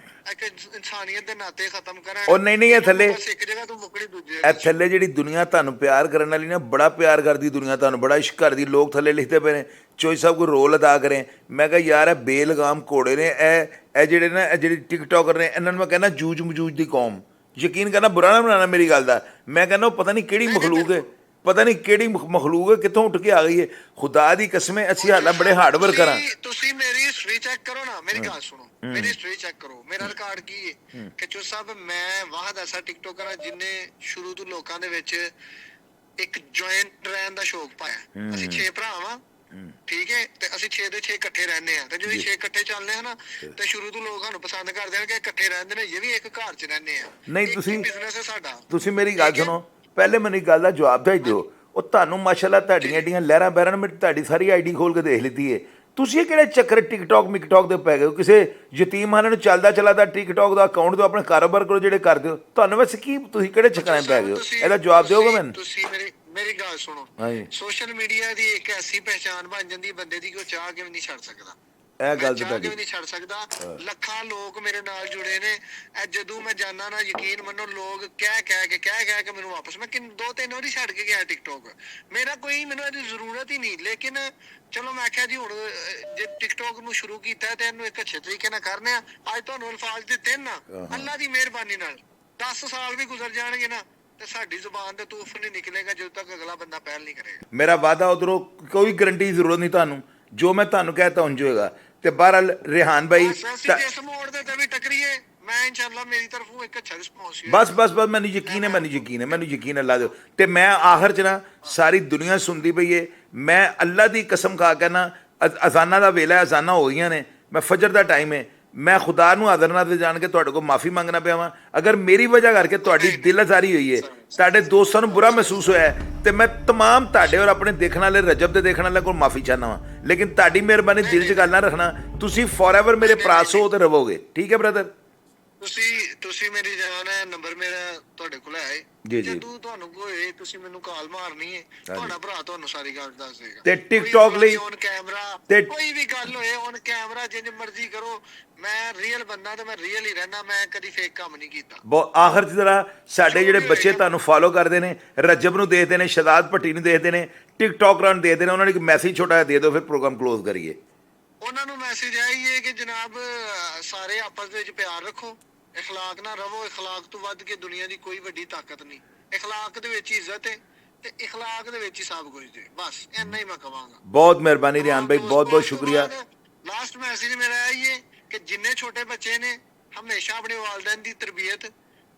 ਇੱਕ ਇਨਸਾਨੀਅਤ ਦੇ ਨਾਤੇ ਖਤਮ ਕਰਨ। ਉਹ ਨਹੀਂ ਇਹ ਥੱਲੇ ਬਸ ਇੱਕ ਜਗ੍ਹਾ ਤੋਂ ਮੁੱਕੜੀ ਦੂਜੀ ਇਹ ਥੱਲੇ ਜਿਹੜੀ ਦੁਨੀਆ ਤੁਹਾਨੂੰ ਪਿਆਰ ਕਰਨ ਵਾਲੀ ਨਾ, ਬੜਾ ਪਿਆਰ ਕਰਦੀ ਦੁਨੀਆ, ਤੁਹਾਨੂੰ ਬੜਾ ਇਸ਼ਕ ਕਰਦੀ। ਲੋਕ ਥੱਲੇ ਲਿਖਦੇ ਪਏ ਨੇ ਚੋਈ ਸਾਹਿਬ ਕੋਈ ਰੋਲ ਅਦਾ ਕਰੇ। ਮੈਂ ਕਿਹਾ ਯਾਰ ਇਹ ਬੇਲਗਾਮ ਘੋੜੇ ਨੇ, ਇਹ ਜਿਹੜੇ ਨਾ, ਇਹ ਜਿਹੜੀ ਟਿਕਟੋਕਰ ਨੇ, ਇਹਨਾਂ ਨੂੰ ਮੈਂ ਕਹਿੰਦਾ ਜੂਝ ਮਜੂਜ ਦੀ ਕੌਮ। ਯਕੀਨ ਕਰਨਾ, ਬੁਰਾ ਨਾ ਬਣਾਉਣਾ ਮੇਰੀ ਗੱਲ ਦਾ। ਮੈਂ ਕਹਿੰਦਾ ਉਹ ਪਤਾ ਨਹੀਂ ਕਿਹੜੀ ਮਖਲੂਕ ਹੈ, ਪਤਾ ਨਹੀਂ ਕਿਹੜੀ ਮਖਲੂਕ ਹੈ, ਕਿੱਥੋਂ ਉੱਠ ਕੇ ਆ ਗਈ ਹੈ। ਖੁਦਾ ਦੀ ਕਸਮ ਹੈ, ਅਸੀਂ ਹਾਲਾਂ ਬੜੇ ਹਾਰਡ ਵਰਕ ਕਰਾਂ। ਤੁਸੀਂ ਮੇਰੀ ਹਿਸਟਰੀ ਚੈੱਕ ਕਰੋ ਨਾ, ਮੇਰੀ ਗੱਲ ਸੁਣੋ, ਮੇਰੀ ਹਿਸਟਰੀ ਚੈੱਕ ਕਰੋ। ਮੇਰਾ ਰਿਕਾਰਡ ਕੀ ਹੈ ਕਿ ਚੋ ਸਾਹਿਬ, ਮੈਂ ਵਾਹਦ ਐਸਾ ਟਿਕਟੋਕਰ ਹਾਂ ਜਿਨੇ ਸ਼ੁਰੂ ਤੋਂ ਲੋਕਾਂ ਦੇ ਵਿੱਚ ਇੱਕ ਜੁਆਇੰਟ ਰਹਿਣ ਦਾ ਸ਼ੌਕ ਪਾਇਆ। ਅਸੀਂ 6 ਭਰਾ ਵਾਂ, ਠੀਕ ਹੈ, ਤੇ ਅਸੀਂ 6 ਦੇ 6 ਇਕੱਠੇ ਰਹਿੰਦੇ ਆ। ਤੇ ਜਦੋਂ 6 ਇਕੱਠੇ ਚੱਲਦੇ ਆ ਨਾ, ਤੇ ਸ਼ੁਰੂ ਤੋਂ ਲੋਕ ਸਾਨੂੰ ਪਸੰਦ ਕਰਦੇ ਨੇ ਕਿ ਇਕੱਠੇ ਰਹਿੰਦੇ ਨੇ, ਇਹ ਵੀ ਇੱਕ ਘਰ 'ਚ ਰਹਿੰਦੇ ਆ। ਨਹੀਂ ਤੁਸੀਂ ਬਿਜ਼ਨਸ ਹੈ ਸਾਡਾ। ਤੁਸੀਂ ਮੇਰੀ ਗੱਲ ਸੁਣੋ, ਪਹਿਲੇ ਮੈਨੂੰ ਇੱਕ ਗੱਲ ਦਾ ਜਵਾਬ ਦੇ ਦਿਓ। ਉਹ ਤੁਹਾਨੂੰ ਮਾਸ਼ਾਅੱਲਾ ਤੁਹਾਡੀਆਂ ਏਡੀਆਂ ਲਹਿਰਾਂ ਬਹਿਰਾਂ, ਮੈਂ ਤੁਹਾਡੀ ਸਾਰੀ ਆਈਡੀ ਖੋਲ ਕੇ ਦੇਖ ਲਿੱਤੀ ਹੈ। ਤੁਸੀਂ ਕਿਹੜੇ ਚੱਕਰ ਟਿਕਟੋਕ ਮਿਕਟੋਕ ਦੇ ਪੈ ਗਏ ਹੋ? ਕਿਸੇ ਯਤੀਮਾਨੇ ਨੂੰ ਚੱਲਦਾ ਟਿਕਟੋਕ ਦਾ ਅਕਾਊਂਟ ਤੋਂ ਆਪਣੇ ਕਾਰੋਬਾਰ ਕਰੋ ਜਿਹੜੇ ਕਰਦੇ ਹੋ। ਤੁਹਾਨੂੰ ਵੈਸੇ ਕੀ, ਤੁਸੀਂ ਕਿਹੜੇ ਚੱਕਰਾਂ 'ਚ ਪੈ ਗਏ ਹੋ? ਇਹਦਾ ਜਵਾਬ ਦਿਓਗੇ ਮੈਨੂੰ? ਤੁਸੀਂ ਮੇਰੀ ਗੱਲ ਸੁਣੋ। ਸੋਸ਼ਲ ਮੀਡੀਆ ਦੀ ਇੱਕ ਐਸੀ ਪਹਿਚਾਨ ਬਣ ਜਾਂਦੀ ਬੰਦੇ ਦੀ ਕਿ ਉਹ ਚਾਹ ਕੇ ਵੀ ਨਹੀਂ ਛੱਡ ਸਕਦਾ। ਇਹ ਗੱਲ ਤਾਂ ਤੁਹਾਡੀ ਨਹੀਂ ਛੱਡ ਸਕਦਾ। ਲੱਖਾਂ ਲੋਕ ਮੇਰੇ ਨਾਲ ਜੁੜੇ ਨੇ। ਇਹ ਜਦੋਂ ਮੈਂ ਜਾਣਾ ਨਾ, ਯਕੀਨ ਮੰਨੋ, ਲੋਕ ਕਹਿ ਕੇ ਮੈਨੂੰ ਵਾਪਸ, ਮੈਂ 2-3 ਵਾਰੀ ਛੱਡ ਕੇ ਗਿਆ ਟਿਕਟੋਕ। ਮੇਰਾ ਕੋਈ, ਮੈਨੂੰ ਇਹਦੀ ਜ਼ਰੂਰਤ ਹੀ ਨਹੀਂ। ਲੇਕਿਨ ਚਲੋ ਮੈਂ ਆਖਿਆ ਜੀ ਹੁਣ ਜੇ ਟਿਕਟੋਕ ਨੂੰ ਸ਼ੁਰੂ ਕੀਤਾ ਤੇ ਇਹਨੂੰ ਇੱਕ ਅੱਛੇ ਤਰੀਕੇ ਨਾਲ ਕਰਨੇ ਆ। ਅੱਜ ਤੁਹਾਨੂੰ ਅਲਫਾਜ਼ ਦਿੱਤੇ ਨਾ, ਅੱਲਾ ਦੀ ਮਿਹਰਬਾਨੀ ਨਾਲ 10 ਸਾਲ ਵੀ ਗੁਜ਼ਰ ਜਾਣਗੇ ਨਾ, ਤੇ ਸਾਡੀ ਜ਼ੁਬਾਨ ਤੇ ਤੂਫ ਨਹੀਂ ਨਿਕਲੇਗਾ ਜਦੋਂ ਤੱਕ ਅਗਲਾ ਬੰਦਾ ਪਹਿਲ ਨਹੀਂ ਕਰੇਗਾ। ਮੇਰਾ ਵਾਦਾ, ਉਧਰੋਂ ਕੋਈ ਗਰੰਟੀ ਦੀ ਜ਼ਰੂਰਤ ਨਹੀਂ ਤੁਹਾਨੂੰ। ਜੋ ਮੈਂ ਤੁਹਾਨੂੰ ਕਹਿਤਾ ਉਂਝ ਹੋਏਗਾ। ਤੇ ਬਹਰਹਾਲ ਰਿਹਾਨ ਭਾਈ, ਅਸੀਂ ਜਿਸ ਮੋੜ ਦੇ ਤੇ ਵੀ ਟਕਰੀਏ, ਮੈਂ ਇਨਸ਼ਾਅੱਲਾ ਮੇਰੀ ਤਰਫੋਂ ਇੱਕ ਅੱਛਾ ਰਿਸਪੌਂਸ ਬਸ ਮੈਨੂੰ ਯਕੀਨ ਹੈ, ਮੈਨੂੰ ਯਕੀਨ ਅੱਲਾ ਦਿਓ। ਤੇ ਮੈਂ ਆਖਰ 'ਚ ਨਾ, ਸਾਰੀ ਦੁਨੀਆ ਸੁਣਦੀ ਪਈ ਏ, ਮੈਂ ਅੱਲਾ ਦੀ ਕਸਮ ਖਾ ਕੇ ਨਾ, ਅਜ਼ਾਨਾਂ ਦਾ ਵੇਲਾ, ਅਜ਼ਾਨਾਂ ਹੋ ਗਈਆਂ ਨੇ, ਮੈਂ ਫਜਰ ਦਾ ਟਾਈਮ ਹੈ, ਮੈਂ ਖੁਦਾ ਨੂੰ ਆਦਰ ਨਾਲ ਜਾਣ ਕੇ ਤੁਹਾਡੇ ਕੋਲ ਮਾਫੀ ਮੰਗਣਾ ਪਿਆ ਵਾਂ। ਅਗਰ ਮੇਰੀ ਵਜ੍ਹਾ ਕਰਕੇ ਤੁਹਾਡੀ ਦਿਲ ਆਜ਼ਾਰੀ ਹੋਈ ਹੈ, ਤੁਹਾਡੇ ਦੋਸਤਾਂ ਨੂੰ ਬੁਰਾ ਮਹਿਸੂਸ ਹੋਇਆ ਹੈ, ਤੇ ਮੈਂ ਤਮਾਮ ਤੁਹਾਡੇ ਔਰ ਆਪਣੇ ਦੇਖਣ ਵਾਲੇ, ਰਜਬ ਦੇ ਦੇਖਣ ਵਾਲੇ ਕੋਲ ਮਾਫੀ ਚਾਹੁੰਦਾ ਵਾਂ। ਲੇਕਿਨ ਤੁਹਾਡੀ ਮਿਹਰਬਾਨੀ, ਦਿਲ 'ਚ ਗੱਲ ਨਾ ਰੱਖਣਾ। ਤੁਸੀਂ ਫੋਰਐਵਰ ਮੇਰੇ ਭਰਾ ਹੋ ਤੇ ਰਹੋਗੇ, ਠੀਕ ਹੈ ਬ੍ਰਦਰ? ਤੁਸੀਂ ਮੇਰੀ ਜਾਨ ਹੈ, ਨੰਬਰ ਮੇਰਾ ਤੁਹਾਡੇ ਕੋਲ ਹੈ। ਜਦੋਂ ਤੁਹਾਨੂੰ ਕੋਈ, ਤੁਸੀਂ ਮੈਨੂੰ ਕਾਲ ਮਾਰਨੀ ਹੈ, ਤੁਹਾਡਾ ਭਰਾ ਤੁਹਾਨੂੰ ਸਾਰੀ ਗੱਲ ਦੱਸ ਦੇਗਾ। ਤੇ ਟਿਕਟੋਕ ਲਈ ਔਨ ਕੈਮਰਾ ਕੋਈ ਵੀ ਗੱਲ ਹੋਏ, ਔਨ ਕੈਮਰਾ ਜਿੰਜ ਮਰਜ਼ੀ ਕਰੋ। ਮੈਂ ਰੀਅਲ ਬੰਦਾ ਤੇ ਮੈਂ ਰੀਅਲ ਹੀ ਰਹਿਣਾ। ਮੈਂ ਕਦੀ ਫੇਕ ਕੰਮ ਨਹੀਂ ਕੀਤਾ। ਆਖਰ 'ਚ ਜਰਾ ਸਾਡੇ ਜਿਹੜੇ ਬੱਚੇ ਤੁਹਾਨੂੰ ਫੋਲੋ ਕਰਦੇ ਨੇ, ਰਜਬ ਨੂੰ ਦੇਖਦੇ ਨੇ, ਸ਼ਹਜ਼ਾਦ ਭੱਟੀ ਨੂੰ ਦੇਖਦੇ ਨੇ, ਟਿਕਟੋਕਰਾਂ ਨੂੰ ਦੇਖਦੇ ਨੇ, ਉਹਨਾਂ ਨੂੰ ਇੱਕ ਮੈਸੇਜ ਛੋਟਾ ਜਿਹਾ ਦੇ ਦਿਓ, ਫਿਰ ਪ੍ਰੋਗਰਾਮ ਕਲੋਜ਼ ਕਰੀਏ। ਉਹਨਾਂ ਨੂੰ ਮੈਸੇਜ ਆਈ ਹੈ ਕਿ ਜਨਾਬ ਸਾਰੇ ਆਪਸ ਦੇ ਵਿੱਚ ਪਿਆਰ ਰੱਖੋ, ਇਖਲਾਕ ਨਾਲ ਰਵੋ। ਇਖਲਾਕ ਤੋਂ ਵੱਧ ਕੇ ਦੁਨੀਆ ਦੀ ਕੋਈ ਵੱਡੀ ਤਾਕਤ ਨਹੀਂ। ਇਖਲਾਕ ਦੇ ਵਿੱਚ ਇੱਜ਼ਤ ਹੈ ਤੇ ਇਖਲਾਕ ਦੇ ਵਿੱਚ ਹੀ ਸਭ ਕੁਝ ਹੈ। ਬਸ ਇੰਨਾ ਹੀ ਮੈਂ ਕਹਾਂਗਾ। ਬਹੁਤ ਮਿਹਰਬਾਨੀ ਰਿਹਾਨ ਭਾਈ, ਬਹੁਤ ਸ਼ੁਕਰੀਆ। ਲਾਸਟ ਮੈਸੇਜ ਮੇਰਾ ਇਹ ਹੈ ਕਿ ਜਿੰਨੇ ਛੋਟੇ ਬੱਚੇ ਨੇ, ਹਮੇਸ਼ਾ ਆਪਣੇ ਵਾਲਿदैन ਦੀ ਤਰਬੀਅਤ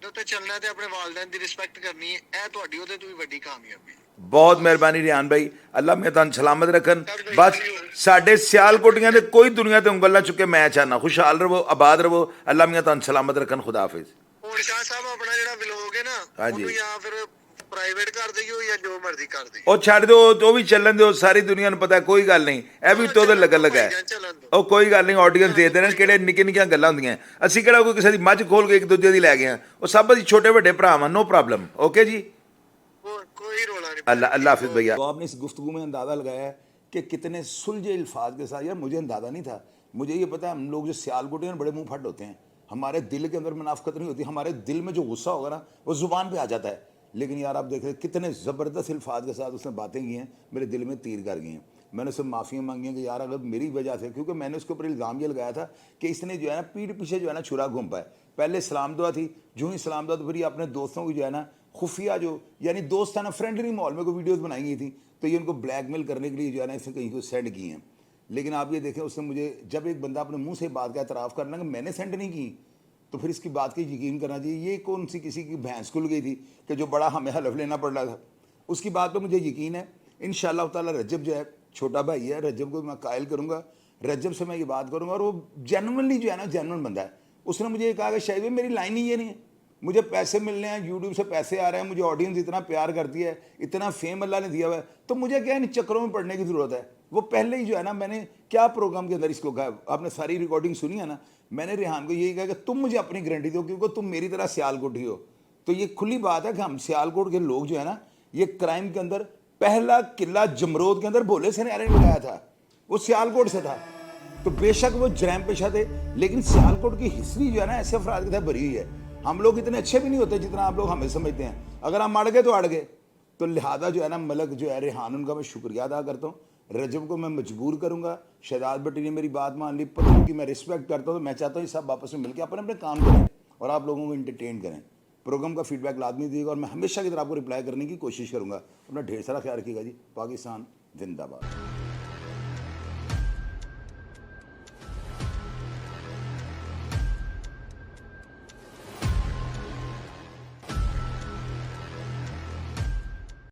ਦੇ ਉੱਤੇ ਚੱਲਣਾ ਤੇ ਆਪਣੇ ਵਾਲਿदैन ਦੀ ਰਿਸਪੈਕਟ ਕਰਨੀ ਹੈ। ਇਹ ਤੁਹਾਡੀ ਉਹਦੇ ਤੋਂ ਵੀ ਵੱਡੀ ਕਾਮਯਾਬੀ ਹੈ। ਬਹੁਤ ਮਿਹਰਬਾਨੀ ਰਿਆਨ ਭਾਈ, ਅੱਲਾ ਮੈਂ ਤੁਹਾਨੂੰ ਸਲਾਮਤ ਰੱਖਣ। ਬਸ ਸਾਡੇ ਸਿਆਲਕੋਟੀਆਂ ਦੇ ਕੋਈ ਦੁਨੀਆ ਤੇ ਉਂਗਲ ਨਾ ਚੁੱਕੇ, ਮੈਂ ਚਾਹਨਾ ਖੁਸ਼ਹਾਲ ਰਵੋ, ਆਬਾਦ ਰਵੋ, ਅੱਲਾ ਮੈਂ ਤੁਹਾਨੂੰ ਸਲਾਮਤ ਰੱਖਣ। ਖੁਦਾ ਹਾਫਿਜ਼। ਹੁਣ ਸ਼ਾਹ ਸਾਹਿਬ ਆਪਣਾ ਜਿਹੜਾ ਵਲੋਗ ਹੈ ਨਾ, ਹਾਂਜੀ। ਉਹਨੂੰ ਜਾਂ ਫਿਰ ਪ੍ਰਾਈਵੇਟ ਕਰ ਦਈਓ ਜਾਂ ਜੋ ਮਰਜ਼ੀ ਕਰ ਦਈਓ। ਉਹ ਛੱਡ ਦਿਓ, ਉਹ ਵੀ ਚੱਲਣ ਦਿਓ, ਸਾਰੀ ਦੁਨੀਆ ਨੂੰ ਪਤਾ, ਕੋਈ ਗੱਲ ਨਹੀਂ, ਇਹ ਵੀ ਤੋਂ ਲੱਗਣ ਲੱਗਾ ਹੈ। ਉਹ ਕੋਈ ਗੱਲ ਨਹੀਂ, ਆਡੀਅנס ਦੇ ਦੇਣ, ਕਿਹੜੇ ਨਿੱਕੇ ਨਿੱਕੀਆਂ ਗੱਲਾਂ ਹੁੰਦੀਆਂ। ਅਸੀਂ ਕਿਹੜਾ ਕੋਈ ਕਿਸੇ ਦੀ ਮੱਝ ਖੋਲ ਕੇ ਇੱਕ ਦੂਜੇ ਦੀ ਲੈ ਗਏ ਹਾਂ, ਉਹ ਸਭ ਅਸੀਂ ਛੋਟੇ ਵੱਡੇ ਭਰਾ ਹਾਂ, नो प्रॉब्लम। ओके जी, कोई रोला नहीं। अल्लाह हाफिज़ भैया। तो आपने इस गुफ्तगू में अंदाज़ा लगाया है कि कितने सुलझे अल्फाज के साथ, यार मुझे अंदाज़ा नहीं था, मुझे ये पता है हम लोग जो सियालकोटी हैं बड़े मुंह फट होते हैं, हमारे दिल के अंदर मुनाफिकत नहीं होती, हमारे दिल में जो गुस्सा होगा ना वो ज़ुबान पे आ जाता है। लेकिन यार आप देख रहे कितने ज़बरदस्त अल्फाज के साथ उसने बातें की हैं, मेरे दिल में तीर कर गई हैं। मैंने उससे माफ़ियाँ मांगी हैं कि यार अगर मेरी वजह से, क्योंकि मैंने उसके ऊपर इल्ज़ाम ये लगाया था कि इसने जो है ना पीठ पीछे जो है ना छुरा घूम पाए। पहले सलाम दुआ थी, जो ही सलाम दुआ तो फिर ये अपने दोस्तों की जो है ना खुफिया जो यानी दोस्ताना फ्रेंडली माहौल में कोई वीडियोस बनाई गई थी, तो ये उनको ब्लैकमेल करने के लिए जो है ना इसने कहीं को सेंड की हैं। लेकिन आप ये देखें, उसने मुझे जब एक बंदा अपने मुंह से बात का एतराफ़ करना कि मैंने सेंड नहीं की, तो फिर इसकी बात की यकीन करना चाहिए। ये कौन सी किसी की भैंस खुल गई थी कि जो बड़ा हमें हलफ लेना पड़ रहा था, उसकी बात पर मुझे यकीन है इंशाअल्लाह ताला। रजब जो है छोटा भाई है, रजब को मैं कायल करूँगा, रजब से मैं ये बात करूँगा, और वो जेनुइनली जो है ना जेनुइन बंदा है। उसने मुझे ये कहा कि शायद मेरी लाइन ही ये नहीं है, मुझे पैसे मिलने हैं, यूट्यूब से पैसे आ रहे हैं, मुझे ऑडियंस इतना प्यार करती है, इतना फेम अल्लाह ने दिया हुआ है, तो मुझे क्या इन चक्करों में पड़ने की ज़रूरत है। वो पहले ही जो है ना, मैंने क्या प्रोग्राम के अंदर इसको कहा, आपने सारी रिकॉर्डिंग सुनी है ना, मैंने रेहान को यही कहा कि तुम मुझे अपनी गारंटी दो, क्योंकि तुम मेरी तरह सियालकोटी हो। तो ये खुली बात है कि हम सियालकोट के लोग जो है ना, ये क्राइम के अंदर पहला किला जमरोद के अंदर भोले से ने लगाया था, वो सियालकोट से था। तो बेशक वो जरैम पेशा थे, लेकिन सियालकोट की हिस्ट्री जो है ना ऐसे अफराद के साथ भरी हुई है। हम लोग इतने अच्छे भी नहीं होते जितना आप लोग हमें समझते हैं, अगर हम अड़ गए तो अड़ गए। तो लिहाजा जो है ना, मलक जो है रेहान, उनका मैं शुक्रिया अदा करता हूँ। रजब को मैं मजबूर करूँगा, शहजाद भट्टी ने मेरी बात मान ली, पता की मैं रिस्पेक्ट करता हूँ। तो मैं चाहता हूँ सब आपस में मिलकर अपने अपने काम करें और आप लोगों को इंटरटेन करें। प्रोग्राम का फीडबैक लाजमी दीजिएगा और मैं हमेशा की तरह आपको रिप्लाई करने की कोशिश करूँगा। अपना ढेर सारा ख्याल रखिएगा जी। पाकिस्तान जिंदाबाद।